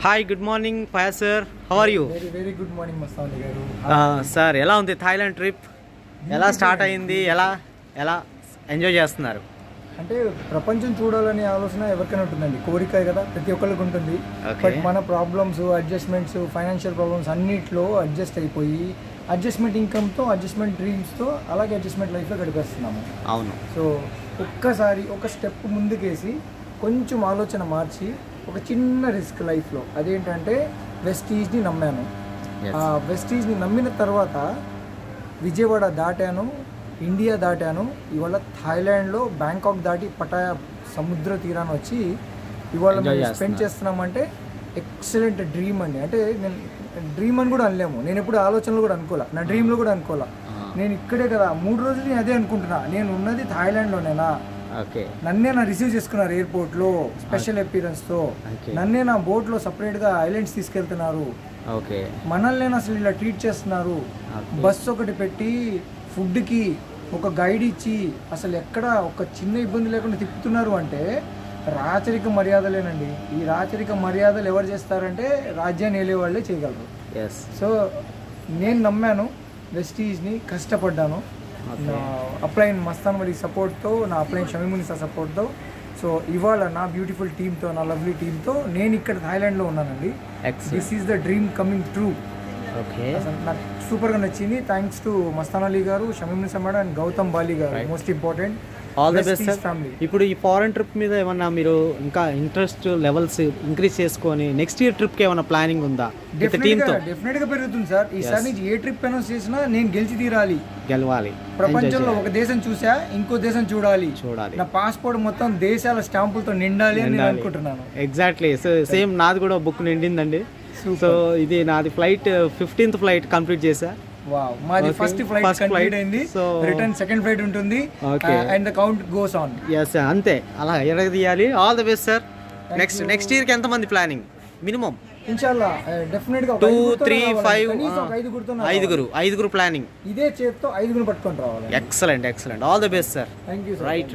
Hi good morning Fayaz sir, how are you? Very good morning Mastani గారు. Sir ఎలా ఉంది Thailand trip? ఎలా start అయింది? ఎలా ఎంజాయ్ చేస్తున్నారు? అంటే ప్రపంచం చూడాలనే ఆలోచన ఎవరికైనా ఉంటుందండి, కోరిక కదా, ప్రతి ఒక్కరికి ఉంటుంది. బట్ మన ప్రాబ్లమ్స్, అడ్జస్ట్మెంట్స్, ఫైనాన్షియల్ ప్రాబ్లమ్స్ అన్నిట్లో అడ్జస్ట్ అయిపోయి అడ్జస్ట్మెంట్ ఇన్కమ్తో, అడ్జస్ట్మెంట్ డ్రీమ్స్తో, అలాగే అడ్జస్ట్మెంట్ లైఫ్లో గడిపేస్తున్నాము. అవును. సో ఒక్కసారి ఒక స్టెప్ ముందుకేసి కొంచెం ఆలోచన మార్చి ఒక చిన్న రిస్క్ లైఫ్లో, అదేంటంటే వెస్టీజ్ని నమ్మాను. ఆ వెస్టీజ్ని నమ్మిన తర్వాత విజయవాడ దాటాను, ఇండియా దాటాను. ఇవాళ థాయిలాండ్లో బ్యాంకాక్ దాటి పటాయా సముద్ర తీరాన్ని వచ్చి ఇవాళ మేము స్పెండ్ చేస్తున్నామంటే ఎక్సలెంట్ డ్రీమ్ అండి. అంటే నేను డ్రీమ్ అని కూడా అనలేము, నేను ఎప్పుడు ఆలోచనలు కూడా అనుకోలే, నా డ్రీమ్లో కూడా అనుకోలే. నేను ఇక్కడే కదా 3 రోజులు అదే అనుకుంటున్నా, నేను ఉన్నది థాయిలాండ్లోనేనా. నన్నే నా రిసీవ్ చేసుకున్నారు ఎయిర్పోర్ట్లో స్పెషల్ అపీరెన్స్తో. నన్నే నా బోట్లో సపరేట్గా ఐలాండ్స్ తీసుకెళ్తున్నారు. మనల్ని అసలు ఇలా ట్రీట్ చేస్తున్నారు. బస్సు ఒకటి పెట్టి ఫుడ్కి ఒక గైడ్ ఇచ్చి అసలు ఎక్కడ ఒక చిన్న ఇబ్బంది లేకుండా తిప్పుతున్నారు అంటే రాచరిక మర్యాదలేనండి. ఈ రాచరిక మర్యాదలు ఎవరు చేస్తారంటే రాజ్యాన్ని ఏలే వాళ్ళే చేయగలరు. సో నేను నమ్మాను వెస్టీజ్ని, కష్టపడ్డాను. నా అప్లైన్ మస్తాన్ వలి సపోర్ట్తో, నా అప్లైన్ షమీమునిసా సపోర్ట్తో. సో ఇవాళ నా బ్యూటిఫుల్ టీమ్తో, నా లవ్లీ టీమ్తో నేను ఇక్కడ థాయిలాండ్లో ఉన్నానండి. This is the dream coming true. నాకు సూపర్గా నచ్చింది. థ్యాంక్స్ టు మస్తాన్ అలీ గారు, షమీమునిసా మేడం అండ్ గౌతమ్ బాలి గారు. Most important, all the best family. ఇప్పుడు ఈ ఫారెన్ ట్రిప్ మీద ఏమన్నా మీరు ఇంకా ఇంట్రెస్ట్ లెవెల్స్ ఇంక్రీజ్ చేసుకొని నెక్స్ట్ ఇయర్ ట్రిప్కి ఏమైనా ప్లానింగ్ ఉందా? డెఫినెట్గా పెరుగుతుంది సార్. ఈసారి నుంచి ఏ ట్రిప్ అనౌన్స్ చేసినా నేను గెలవాలి. ప్రపంచంలో ఒక దేశం చూసా, ఇంకో దేశం చూడాలి. నా పాస్పోర్ట్ మొత్తం దేశాల స్టాంపులతో నిండాలి అని నేను అనుకుంటున్నాను. ఎగ్జాక్ట్లీ. సో సేమ్ నాది కూడా బుక్ నిండిందండి. సో ఇది నాది ఫ్లైట్ 15th ఫ్లైట్ కంప్లీట్ చేశా. మాది ఫస్ట్ ఫ్లైట్ కంప్లీట్ అయింది. సో రిటర్న్ సెకండ్ ఫ్లైట్ ఉంటుంది and the count goes on. అంతే, అలా ఎరగదీయాలి. All the best sir. Next year కి ఎంత మంది ప్లానింగ్? మినిమం ఇన్షాల్లా డెఫినెట్ గా 2, 3, 5 ఐదుగురు ప్లానింగ్. ఇదే చేత్తో 5 పట్టుకొని రావాలి. Excellent. All the best sir. Thank you. Right.